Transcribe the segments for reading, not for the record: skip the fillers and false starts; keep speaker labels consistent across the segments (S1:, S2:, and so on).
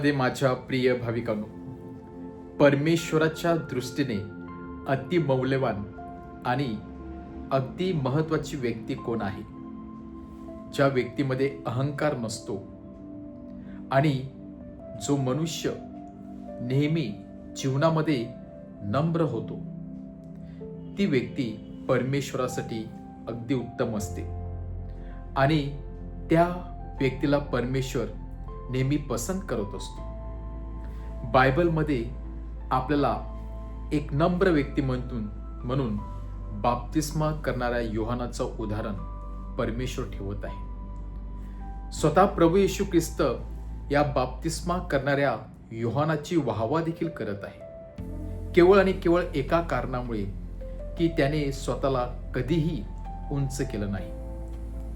S1: मध्ये माझ्या प्रिय भाविकांनो, परमेश्वराच्या दृष्टीने अति मौल्यवान आणि अगदी महत्वाची व्यक्ती कोण आहे? ज्या व्यक्तीमध्ये अहंकार नसतो आणि जो मनुष्य नेहमी जीवनामध्ये नम्र होतो, ती व्यक्ती परमेश्वरासाठी अगदी उत्तम असते आणि त्या व्यक्तीला परमेश्वर नेहमी पसंत करत असतो. बायबलमध्ये आपल्याला एक नम्र व्यक्ती म्हणून बाप्तिस्मा करणाऱ्या योहानाचं उदाहरण परमेश्वर ठेवत आहे. स्वतः प्रभू येशू ख्रिस्त या बाप्तिस्मा करणाऱ्या योहानाची वाहवा देखील करत आहे, केवळ आणि केवळ एका कारणामुळे की त्याने स्वतःला कधीही उंच केलं नाही.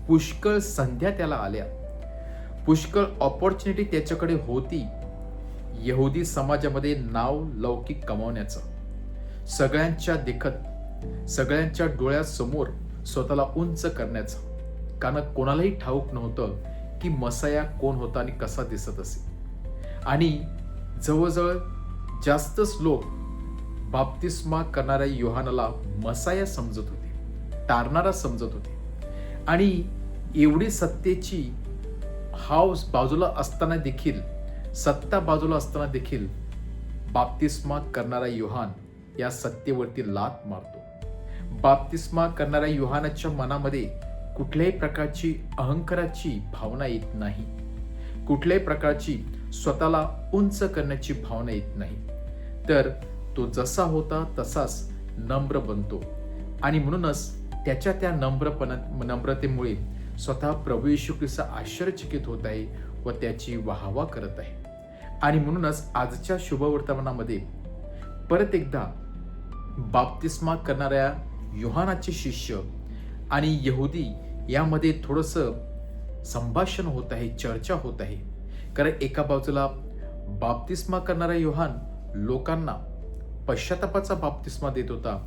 S1: पुष्कळ संध्या त्याला आल्या, पुष्कळ ऑपॉर्च्युनिटी त्याच्याकडे होती यहुदी समाजामध्ये नाव लौकिक कमावण्याचं, सगळ्यांच्या देखत सगळ्यांच्या डोळ्यासमोर स्वतःला उंच करण्याचं. कारण कोणालाही ठाऊक नव्हतं की मसाया कोण होता आणि कसा दिसत असे. आणि जवळजवळ जास्तच लोक बाप्तिस्मा करणाऱ्या योहानाला मसाया समजत होते, तारणारा समजत होते. आणि एवढी सत्तेची बाजूला असताना देखील, सत्ता बाजूला असताना देखील बाप्तिस्मा करणारा योहान या सत्तेवरती लाथ मारतो. बाप्तिस्मा करणाऱ्या योहानाच्या मनामध्ये कुठल्याही प्रकारची अहंकाराची भावना येत नाही, कुठल्याही प्रकारची स्वतःला उंच करण्याची भावना येत नाही. तर तो जसा होता तसाच नम्र बनतो आणि म्हणूनच त्याच्या त्या नम्रतेमुळे स्वतः प्रभू येशू ख्रिस्त आश्चर्यचकित होत आहे व त्याची वाहवा करत आहे. आणि म्हणूनच आजच्या शुभवर्तमानामध्ये परत एकदा बाप्तिस्मा करणाऱ्या योहानाचे शिष्य आणि यहुदी यामध्ये थोडंसं संभाषण होत आहे, चर्चा होत आहे. कारण एका बाजूला बाप्तिस्मा करणारा योहान लोकांना पश्चातापाचा बाप्तिस्मा देत होता,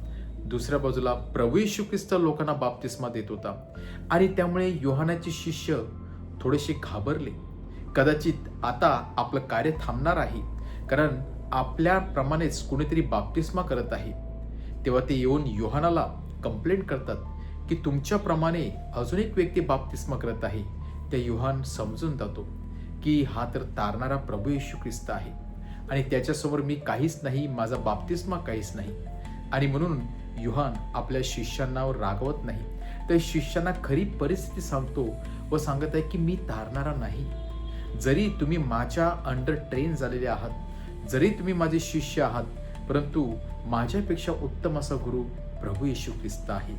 S1: दुसऱ्या बाजूला प्रभू येशू ख्रिस्त लोकांना बाप्तिस्मा देत होता. आणि त्यामुळे योहानाचे शिष्य थोडेसे घाबरले. कदाचित आता आपलं कार्य थांबणार आहे, कारण आपल्याप्रमाणेच कुणीतरी बाप्तिस्मा करत आहे. तेव्हा ते येऊन योहानाला कंप्लेंट करतात की तुमच्याप्रमाणे अजून एक व्यक्ती बाप्तिस्मा करत आहे. त्या योहान समजून जातो की हा तर तारणारा प्रभू येशू ख्रिस्त आहे आणि त्याच्यासमोर मी काहीच नाही, माझा बाप्तिस्मा काहीच नाही. आणि म्हणून योहान आपल्या शिष्यांना रागवत नाही, तर शिष्यांना खरी परिस्थिती सांगतो व सांगत आहे की मी तारणारा नाही. जरी तुम्ही माझ्या अंडर ट्रेन झालेले आहात, जरी तुम्ही माझे शिष्य आहात, परंतु माझ्यापेक्षा उत्तम असा गुरु प्रभू येशू ख्रिस्त आहे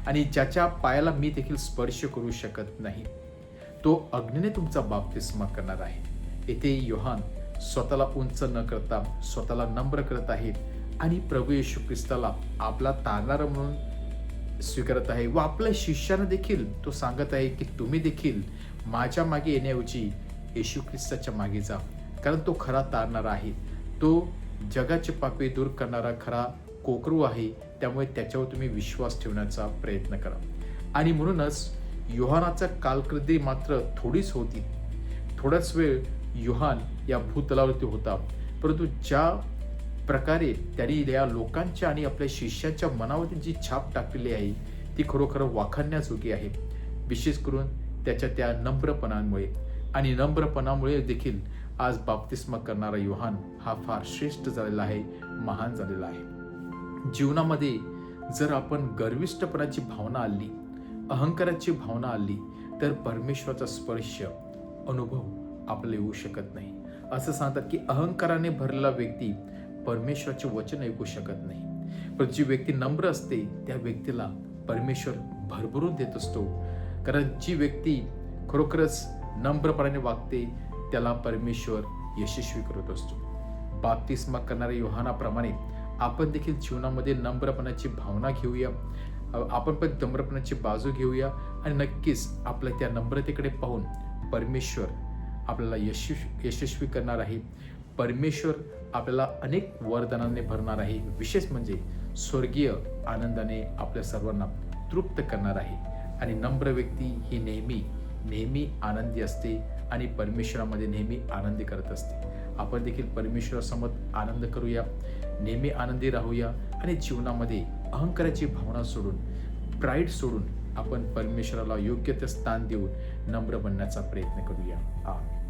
S1: आणि ज्याच्या पायाला मी देखील स्पर्श करू शकत नाही, तो अग्नीने तुमचा बाप्तिस्मा करणार आहे. येथे योहान स्वतःला उंच न करता स्वतःला नम्र करत आहे आणि प्रभू येशू ख्रिस्ताला आपला तारणारा म्हणून स्वीकारत आहे व आपल्या शिष्यांना देखील तो सांगत आहे की तुम्ही देखील माझ्या मागे येण्याऐवजी येशू ख्रिस्ताच्या मागे जा, कारण तो खरा तारणारा आहे, तो जगाचे पापे दूर करणारा खरा कोकरू आहे. त्यामुळे त्याच्यावर तुम्ही विश्वास ठेवण्याचा प्रयत्न करा. आणि म्हणूनच योहानाचा कालकृती मात्र थोडीच होती. थोडाच वेळ योहान या भूतलावरती होता, परंतु ज्या प्रकारे त्यांनी या लोकांच्या आणि आपल्या शिष्यांच्या मनावरती जी छाप टाकलेली आहे ती खरोखर वाखाणण्याजोगी आहे. विशेष करून त्याच्या त्या नम्रपणामुळे आणि नम्रपणामुळे देखील आज बाप्तिस्मा करणारा योहान हा फार श्रेष्ठ झालेला आहे, महान झालेला आहे. जीवनामध्ये जर आपण गर्विष्ठपणाची भावना आली, अहंकाराची भावना आली, तर परमेश्वराचा स्पर्श अनुभव आपल्याला येऊ शकत नाही. असं सांगतात की अहंकाराने भरलेला व्यक्ती परमेश्वराचे वचन ऐकू शकत नाही. पण जी व्यक्ती नम्र असते त्या व्यक्तीला परमेश्वर भरभरून देत असतो. कारण जी व्यक्ती खरोखरच नम्रपणाने वागते त्याला परमेश्वर यशस्वी करत असतो. बाप्तिस्मा करणाऱ्या योहानाप्रमाणे आपण देखील जीवनामध्ये नम्रपणाची भावना घेऊया, आपण पण नम्रपणाची बाजू घेऊया आणि नक्कीच आपल्या त्या नम्रतेकडे पाहून परमेश्वर आपल्याला यशस्वी करणार आहे. परमेश्वर आपल्याला अनेक वरदानाने भरणार आहे. विशेष म्हणजे स्वर्गीय आनंदाने आपल्या सर्वांना तृप्त करणार आहे. आणि नम्र व्यक्ती ही नेहमी आनंदी असते आणि परमेश्वरामध्ये नेहमी आनंदी करत असते. आपण देखील परमेश्वरासमोर आनंद करूया, नेहमी आनंदी राहूया आणि जीवनामध्ये अहंकाराची भावना सोडून, प्राईड सोडून आपण परमेश्वराला योग्य ते स्थान देऊन नम्र बनण्याचा प्रयत्न करूया. आमेन.